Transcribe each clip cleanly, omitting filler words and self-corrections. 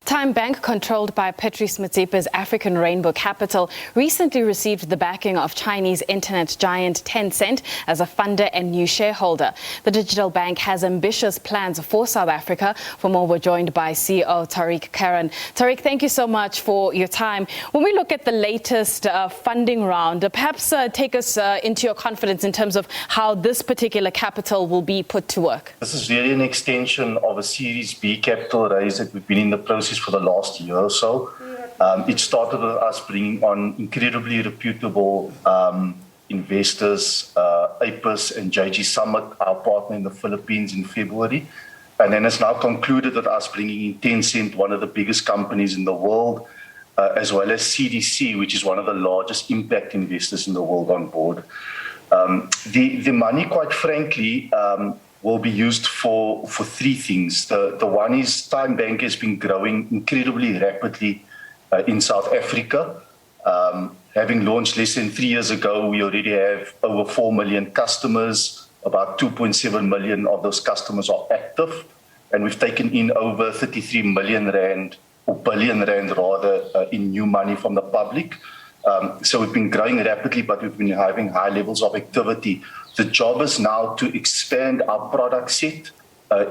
TymeBank, controlled by Patrice Motsepe's African Rainbow Capital, recently received the backing of Chinese internet giant Tencent as a funder and new shareholder. The digital bank has ambitious plans for South Africa. For more, we're joined by CEO Tauriq Keraan. Tauriq, thank you so much for your time. When we look at the latest funding round, perhaps take us into your confidence in terms of how this particular capital will be put to work. This is really an extension of a Series B capital raise that we've been in the process for the last year or so. It started with us bringing on incredibly reputable investors, APIS and JG Summit, our partner in the Philippines, in February. And then it's now concluded with us bringing in Tencent, one of the biggest companies in the world, as well as CDC, which is one of the largest impact investors in the world, on board. The money, quite frankly, will be used for three things. The one is TymeBank has been growing incredibly rapidly in South Africa. Having launched less than 3 years ago, we already have over 4 million customers. About 2.7 million of those customers are active, and we've taken in over 33 million rand, or billion rand rather, in new money from the public. So we've been growing rapidly, but we've been having high levels of activity. The job is now to expand our product set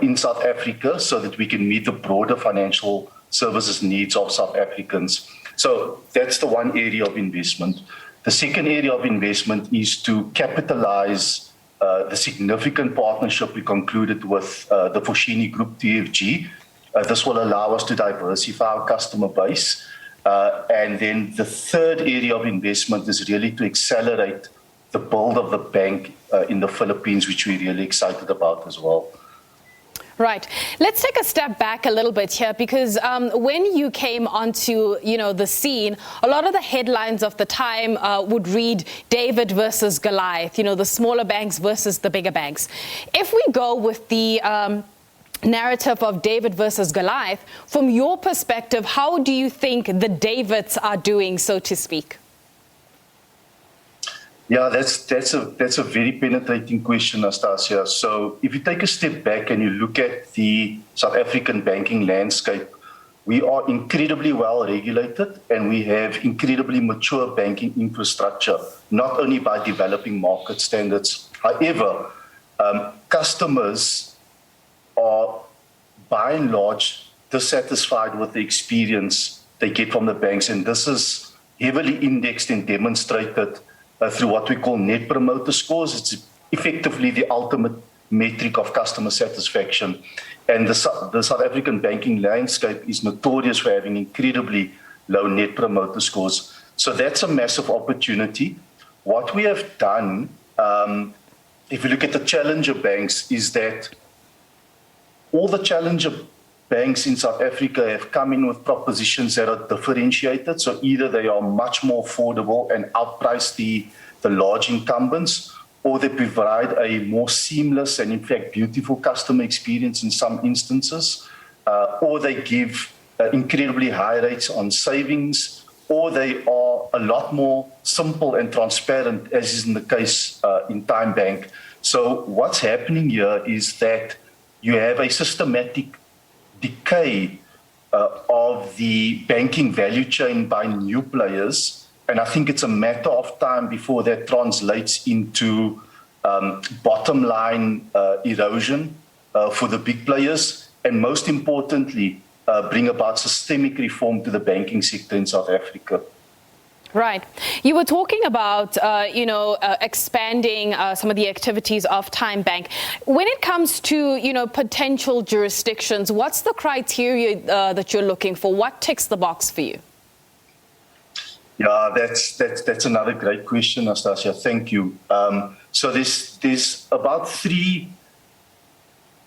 in South Africa so that we can meet the broader financial services needs of South Africans. So that's the one area of investment. The second area of investment is to capitalize the significant partnership we concluded with the Foschini Group, TFG. This will allow us to diversify our customer base. And then the third area of investment is really to accelerate the build of the bank in the Philippines, which we're really excited about as well. Right. Let's take a step back a little bit here, because when you came onto, the scene, a lot of the headlines of the time would read David versus Goliath, the smaller banks versus the bigger banks. If we go with the narrative of David versus Goliath, from your perspective, how do you think the Davids are doing, so to speak? Yeah, that's a very penetrating question, Anastasia. So if you take a step back and you look at the South African banking landscape, we are incredibly well regulated and we have incredibly mature banking infrastructure, not only by developing market standards. However, customers are by and large dissatisfied with the experience they get from the banks, and this is heavily indexed and demonstrated through what we call net promoter scores. It's effectively the ultimate metric of customer satisfaction. And the South African banking landscape is notorious for having incredibly low net promoter scores. So that's a massive opportunity. What we have done, if you look at the challenger banks, is that all the challenger banks in South Africa have come in with propositions that are differentiated. So either they are much more affordable and outprice the large incumbents, or they provide a more seamless and in fact beautiful customer experience in some instances, or they give incredibly high rates on savings, or they are a lot more simple and transparent, as is in the case in TymeBank. So what's happening here is that you have a systematic decay of the banking value chain by new players, and I think it's a matter of time before that translates into bottom line erosion for the big players, and most importantly, bring about systemic reform to the banking sector in South Africa. Right. You were talking about, expanding some of the activities of TymeBank. When it comes to, potential jurisdictions, what's the criteria that you're looking for? What ticks the box for you? Yeah, that's another great question, Anastasia. Thank you. So there's about 3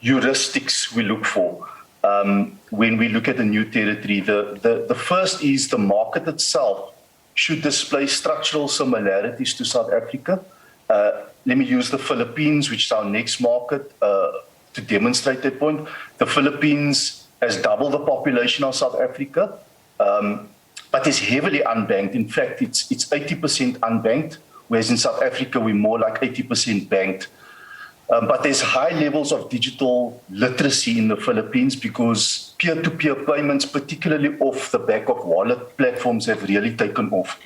heuristics we look for when we look at a new territory. The first is the market itself should display structural similarities to South Africa. Let me use the Philippines, which is our next market, to demonstrate that point. The Philippines has double the population of South Africa, but is heavily unbanked. In fact, it's 80% unbanked, whereas in South Africa, we're more like 80% banked. But there's high levels of digital literacy in the Philippines because peer-to-peer payments, particularly off the back of wallet platforms, have really taken off.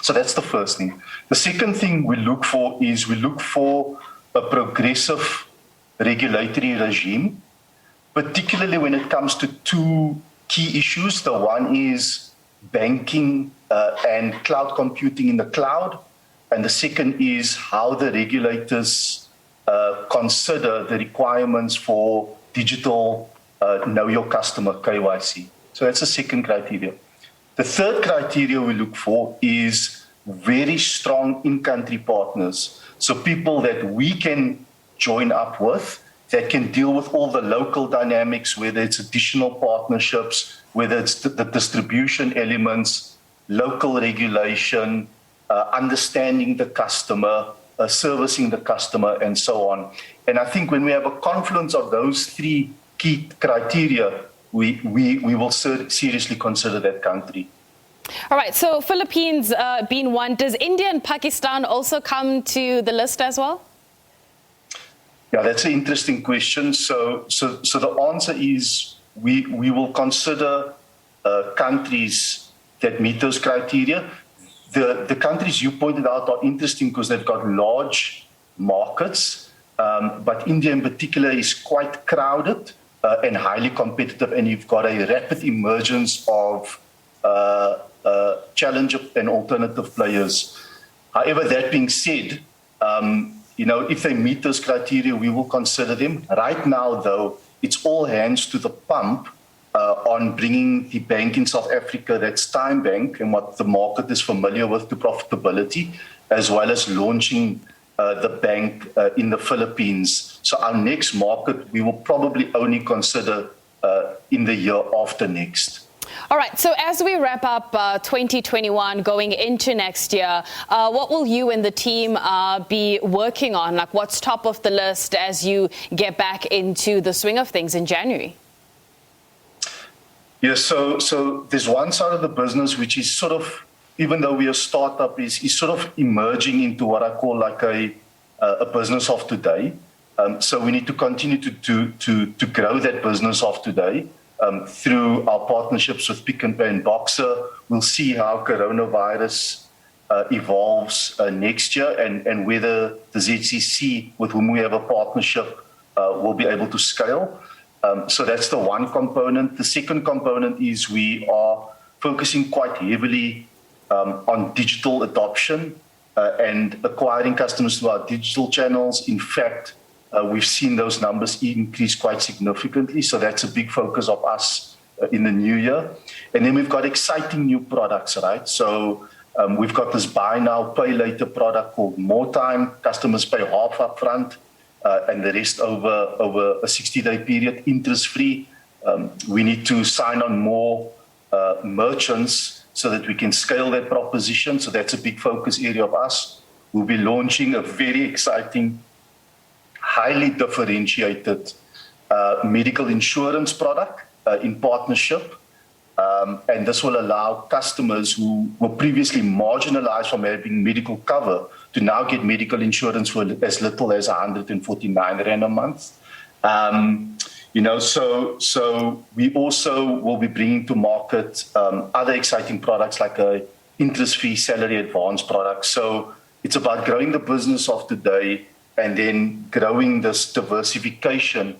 So that's the first thing. The second thing we look for is a progressive regulatory regime, particularly when it comes to two key issues. The one is banking and cloud computing in the cloud, and the second is how the regulators consider the requirements for digital know your customer KYC. So that's the second criteria. The third criteria we look for is very strong in-country partners. So people that we can join up with that can deal with all the local dynamics, whether it's additional partnerships, whether it's the distribution elements, local regulation, understanding the customer, servicing the customer, and so on. And I think when we have a confluence of those three key criteria, we will seriously consider that country. All right, so Philippines being one, does India and Pakistan also come to the list as well? Yeah, that's an interesting question. So the answer is we will consider countries that meet those criteria. The countries you pointed out are interesting because they've got large markets, but India in particular is quite crowded and highly competitive, and you've got a rapid emergence of challenger and alternative players. However, that being said, if they meet those criteria, we will consider them. Right now, though, it's all hands to the pump on bringing the bank in South Africa, that's TymeBank, and what the market is familiar with, to profitability, as well as launching the bank in the Philippines. So our next market, we will probably only consider in the year after next. All right, so as we wrap up 2021 going into next year, what will you and the team be working on? Like, what's top of the list as you get back into the swing of things in January? Yeah, so there's one side of the business which is sort of, even though we're a startup, is sort of emerging into what I call like a business of today. So we need to continue to grow that business of today. Through our partnerships with Pick n Pay and Boxer. We'll see how coronavirus evolves next year and whether the ZCC, with whom we have a partnership, will be able to scale. So that's the one component. The second component is we are focusing quite heavily on digital adoption and acquiring customers through our digital channels. In fact, we've seen those numbers increase quite significantly, so that's a big focus of us in the new year. And then we've got exciting new products, right? So we've got this buy now, pay later product called More Time. Customers pay half up front and the rest over a 60-day period, interest-free. We need to sign on more merchants so that we can scale that proposition. So that's a big focus area of us. We'll be launching a very exciting, highly differentiated medical insurance product in partnership. And this will allow customers who were previously marginalized from having medical cover to now get medical insurance for as little as 149 Rand a month. So we also will be bringing to market other exciting products like a interest-free salary advance product. So it's about growing the business of today and then growing this diversification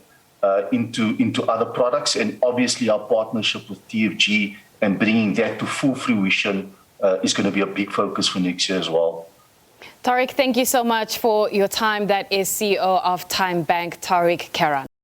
into other products, and obviously our partnership with TFG and bringing that to full fruition is going to be a big focus for next year as well. Tauriq, thank you so much for your time. That is CEO of TymeBank, Tauriq Keraan.